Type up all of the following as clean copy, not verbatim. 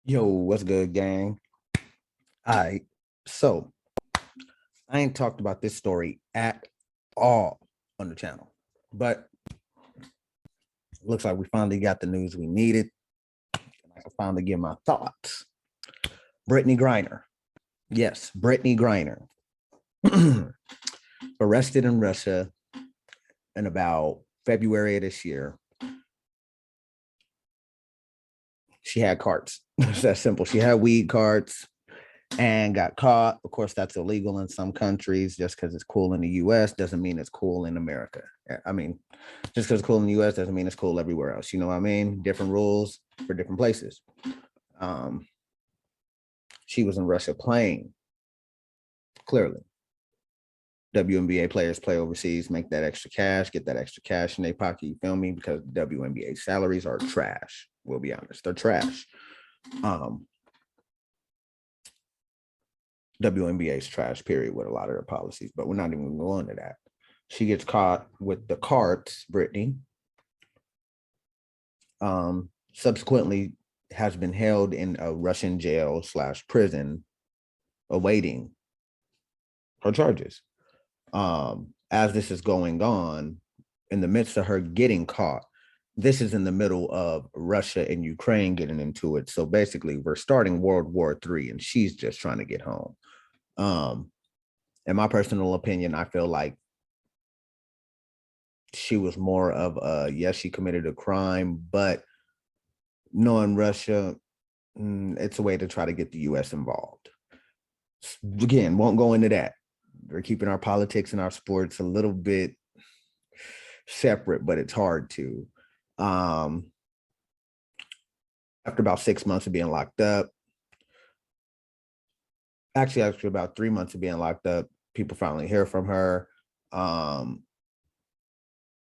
Yo, what's good, gang? All right. So I ain't talked about this story at all on the channel, but looks like we finally got the news we needed. I can finally give my thoughts. Brittney Griner. Yes, Brittney Griner. Arrested in Russia in about February of this year. She had carts. It's that simple. She had weed carts and got caught. Of course, that's illegal in some countries. Just because it's cool in the US doesn't mean it's cool in America. I mean, just because it's cool in the US doesn't mean it's cool everywhere else. You know what I mean? Different rules for different places. Um, she was in Russia playing, clearly. WNBA players play overseas, make that extra cash, get that extra cash in their pocket. You feel me? Because WNBA salaries are trash. We'll be honest, they're trash. WNBA's trash, period, with a lot of their policies, but we're not even going to that. She gets caught with the carts, Brittney. Subsequently has been held in a Russian jail / prison awaiting her charges. As this is going on, in the midst of her getting caught, this is in the middle of Russia and Ukraine getting into it. So basically, we're starting World War III, and she's just trying to get home. In my personal opinion, I feel like she was more of a, yes, she committed a crime, but knowing Russia, it's a way to try to get the US involved. Again, won't go into that. We're keeping our politics and our sports a little bit separate, but it's hard to. After about 6 months of being locked up, actually about 3 months of being locked up, people finally hear from her.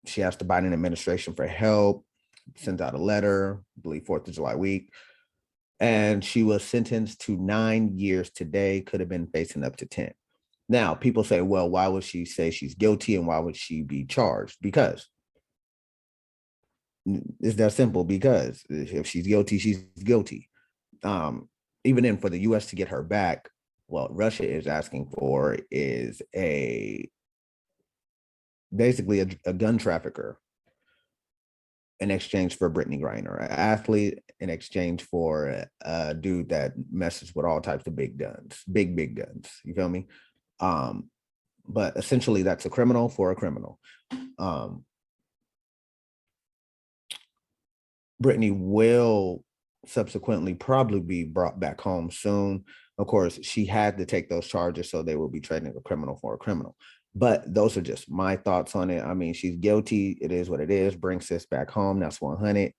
She asked the Biden administration for help, sent out a letter, I believe 4th of July week, and she was sentenced to 9 years today, could have been facing up to 10. Now, people say, well, why would she say she's guilty and why would she be charged? Because it's that simple, because if she's guilty, she's guilty. Even then, for the US to get her back, what Russia is asking for is basically a gun trafficker in exchange for Brittney Griner, an athlete in exchange for a dude that messes with all types of big guns, big guns. You feel me? But essentially, that's a criminal for a criminal. Brittney will subsequently probably be brought back home soon. Of course, she had to take those charges, so they will be trading a criminal for a criminal. But those are just my thoughts on it. I mean, she's guilty. It is what it is. Bring sis back home. That's 100.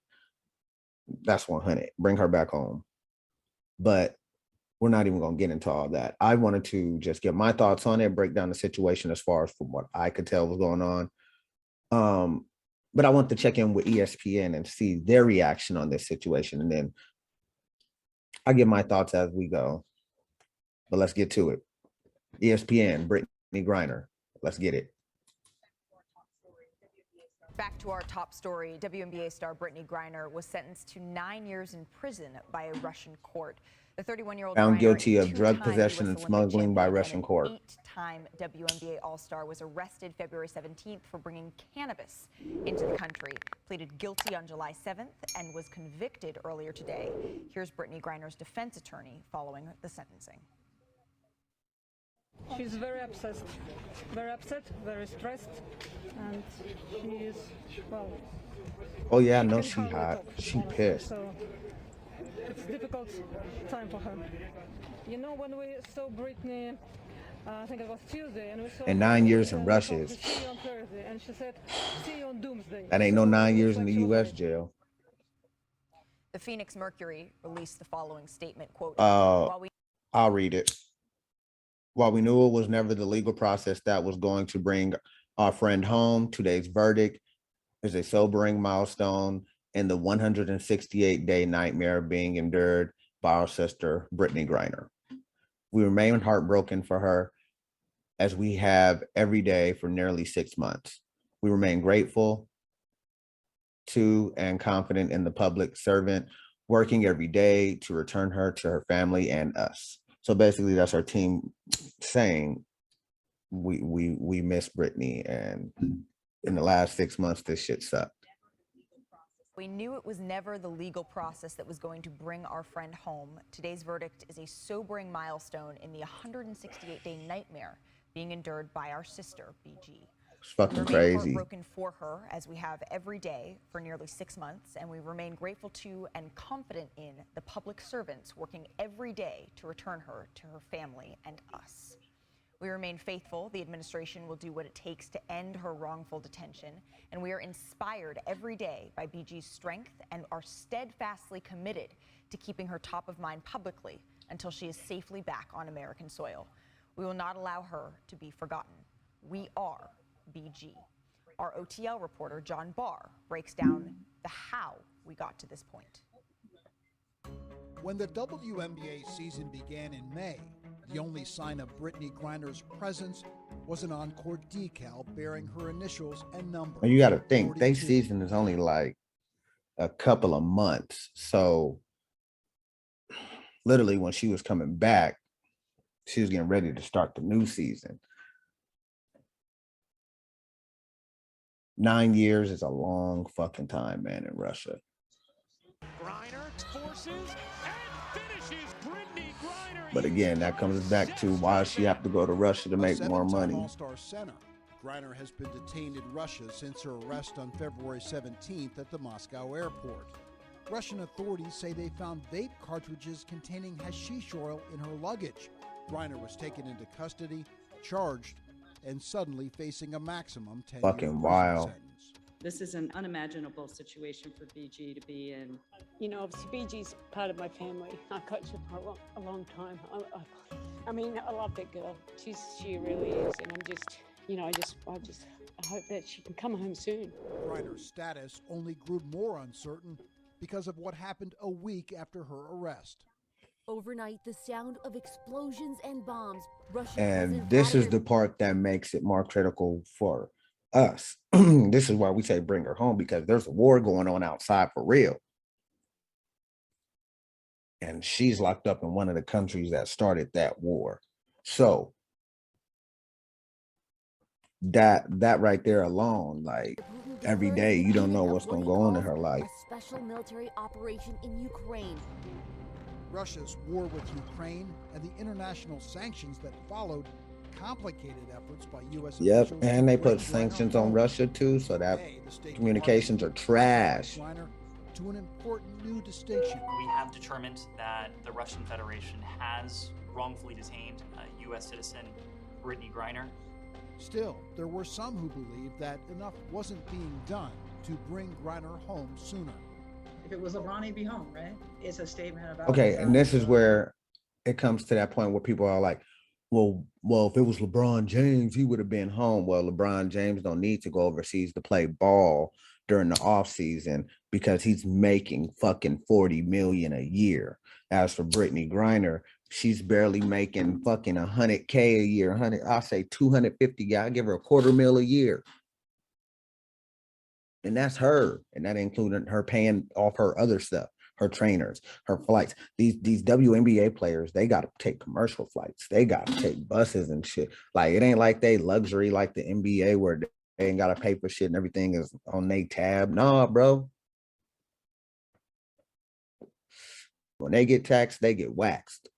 That's 100. Bring her back home. But we're not even going to get into all that. I wanted to just get my thoughts on it, break down the situation as far as from what I could tell was going on. But I want to check in with ESPN and see their reaction on this situation. And then I give my thoughts as we go. But let's get to it. ESPN, Brittney Griner. Let's get it. Back to our top story. WNBA star Brittney Griner was sentenced to 9 years in prison by a Russian court. The 31-year-old Found Griner, guilty of drug two-time possession US and Olympic smuggling by champion Russian and an court. 8-time WNBA All-Star, was arrested February 17th for bringing cannabis into the country. Pleaded guilty on July 7th and was convicted earlier today. Here's Brittney Griner's defense attorney following the sentencing. She's very upset, very stressed, and she is, well... Oh yeah, I know she hot. She pissed. So it's a difficult time for her. You know, when we saw Brittney, I think it was Tuesday, and we saw And 9 years in and Russia we is... talked to see you on Thursday, and she said, see you on Doomsday. That ain't no 9 years in the she was US right. jail. The Phoenix Mercury released the following statement, quote, I'll read it. While we knew it was never the legal process that was going to bring our friend home, today's verdict is a sobering milestone in the 168-day nightmare being endured by our sister, Brittney Griner. We remain heartbroken for her, as we have every day for nearly 6 months. We remain grateful to and confident in the public servant working every day to return her to her family and us. So basically, that's our team saying we miss Brittney, and in the last 6 months, this shit sucked. We knew it was never the legal process that was going to bring our friend home. Today's verdict is a sobering milestone in the 168-day nightmare being endured by our sister, BG. It's fucking We remain crazy. heartbroken for her, as we have every day for nearly 6 months, and we remain grateful to and confident in the public servants working every day to return her to her family and us. We remain faithful. The administration will do what it takes to end her wrongful detention, and we are inspired every day by BG's strength and are steadfastly committed to keeping her top of mind publicly until she is safely back on American soil. We will not allow her to be forgotten. We are BG. Our OTL reporter, John Barr, breaks down the how we got to this point. When the WNBA season began in May, the only sign of Brittney Griner's presence was an on-court decal bearing her initials and number. And you got to think, 42. their season is only like a couple of months. So literally when she was coming back, she was getting ready to start the new season. 9 years is a long fucking time, man, in Russia. Griner forces and finishes. Brittney Griner. But again, that comes back to why she have to go to Russia to make more money. All-Star center, Griner has been detained in Russia since her arrest on February 17th at the Moscow airport. Russian authorities say they found vape cartridges containing hashish oil in her luggage. Griner was taken into custody, charged, and suddenly facing a maximum 10-year Fucking wild. sentence. This is an unimaginable situation for BG to be in. You know, obviously BG's part of my family. I've coached her for a long time. I mean, I love that girl. She really is, and I'm just, you know, I hope that she can come home soon. Griner's status only grew more uncertain because of what happened a week after her arrest. Overnight, the sound of explosions and bombs. And this is the part that makes it more critical for us. This is why we say bring her home, because there's a war going on outside for real. And she's locked up in one of the countries that started that war. So that right there alone, like every day, you don't know what's going to go on in her life. A special military operation in Ukraine. Russia's war with Ukraine and the international sanctions that followed complicated efforts by U.S. Yep, officials and they to put bring sanctions Griner on home. Russia too, so that Today, the State communications are Department trash. Griner to an important new distinction. We have determined that the Russian Federation has wrongfully detained U.S. citizen Brittney Griner. Still, there were some who believed that enough wasn't being done to bring Griner home sooner. If it was LeBron, he'd be home, right? It's a statement about. Okay, and this is where it comes to that point where people are like, well, if it was LeBron James, he would have been home. Well, LeBron James don't need to go overseas to play ball during the off season because he's making fucking 40 million a year. As for Brittney Griner, she's barely making fucking 100K a year. I'll say 250. I give her $250,000 a year. And that's her. And that included her paying off her other stuff, her trainers, her flights. These WNBA players, they got to take commercial flights. They got to take buses and shit. Like, it ain't like they luxury like the NBA where they ain't got to pay for shit and everything is on their tab. Nah, bro. When they get taxed, they get waxed.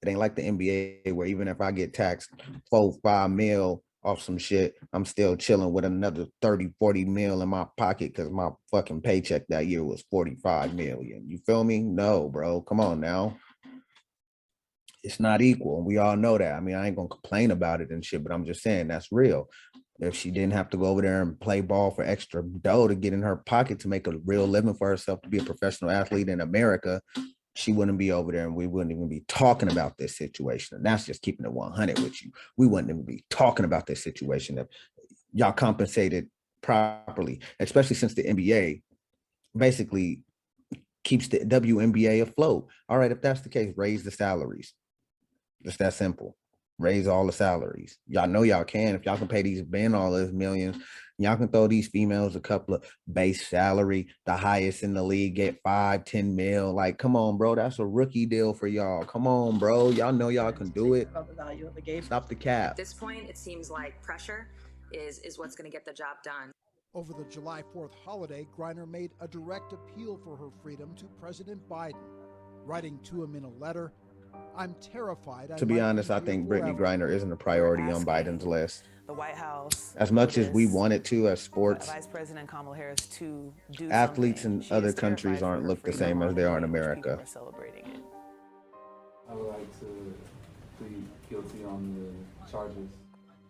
It ain't like the NBA where even if I get taxed 4-5 mil off some shit, I'm still chilling with another 30-40 mil in my pocket because my fucking paycheck that year was 45 million. You feel me? No, bro. Come on now. It's not equal. We all know that. I mean, I ain't gonna complain about it and shit, but I'm just saying that's real. If she didn't have to go over there and play ball for extra dough to get in her pocket to make a real living for herself, to be a professional athlete in America, she wouldn't be over there and we wouldn't even be talking about this situation. And that's just keeping it 100 with you. We wouldn't even be talking about this situation if y'all compensated properly, especially since the NBA basically keeps the WNBA afloat. All right, if that's the case, raise the salaries. Just that simple. Raise all the salaries. Y'all know y'all can. If y'all can pay these men all those millions, Y'all can throw these females a couple of base salary, the highest in the league, get 5-10 mil. Like, come on, bro. That's a rookie deal for y'all. Come on, bro. Y'all know y'all can do it. About the value of the game. Stop the cap. At this point, it seems like pressure is what's going to get the job done. Over the July 4th holiday, Griner made a direct appeal for her freedom to President Biden, writing to him in a letter, "I'm terrified." To be honest, I think Brittney Griner isn't a priority on Biden's list. The White House, as much as we want it to, as sports, Vice President Kamala Harris to do athletes in something. other countries aren't looked the same as they are in America. Are celebrating it. I would like to plead guilty on the charges.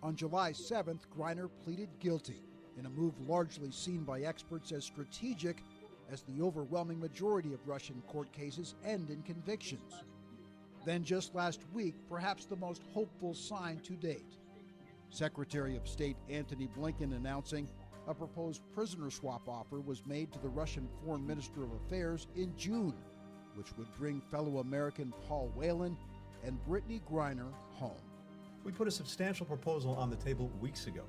On July 7th, Griner pleaded guilty in a move largely seen by experts as strategic, as the overwhelming majority of Russian court cases end in convictions. Then just last week, perhaps the most hopeful sign to date, Secretary of State Antony Blinken announcing a proposed prisoner swap offer was made to the Russian Foreign Minister of Affairs in June, which would bring fellow American Paul Whelan and Brittney Griner home. We put a substantial proposal on the table weeks ago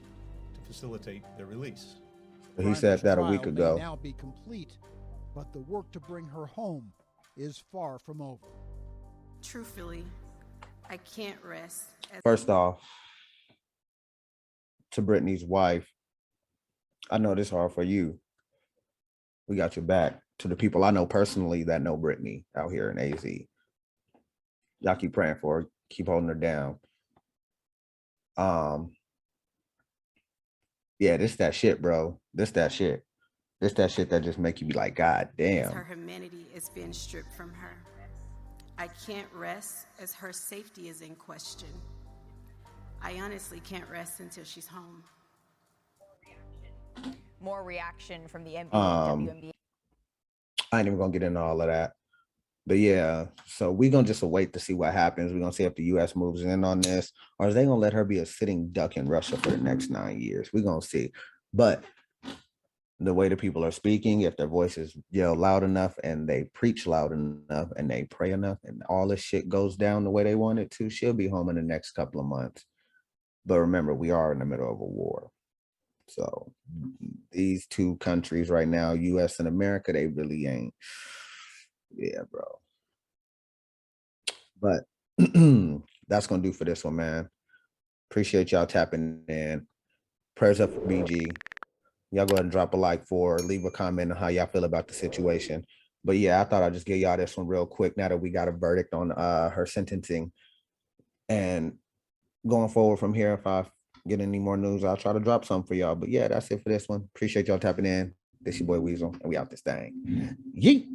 to facilitate their release. He said that a week ago. May now be complete, but the work to bring her home is far from over. Truthfully, I can't rest. First off, to Brittney's wife, I know this is hard for you. We got your back. To the people I know personally that know Brittney out here in AZ, y'all keep praying for her, keep holding her down. Yeah, this that shit, bro. This that shit. This that shit that just make you be like, God damn. Her humanity is being stripped from her. I can't rest as her safety is in question. I honestly can't rest until she's home. More reaction from the NBA, WNBA. I ain't even gonna get into all of that. But yeah, so we're gonna just wait to see what happens. We're gonna see if the US moves in on this, or is they gonna let her be a sitting duck in Russia for the next 9 years? We're gonna see. But the way the people are speaking, if their voices yell loud enough and they preach loud enough and they pray enough and all this shit goes down the way they want it to, she'll be home in the next couple of months. But remember, we are in the middle of a war. So these two countries right now, US and America, they really ain't. Yeah, bro. But that's going to do for this one, man. Appreciate y'all tapping in. Prayers up for BG. Y'all go ahead and drop a like for, leave a comment on how y'all feel about the situation. But yeah, I thought I'd just give y'all this one real quick now that we got a verdict on her sentencing. And going forward from here, if I get any more news, I'll try to drop some for y'all. But yeah, that's it for this one. Appreciate y'all tapping in. This your boy Weasel, and we out this thing. Yeet.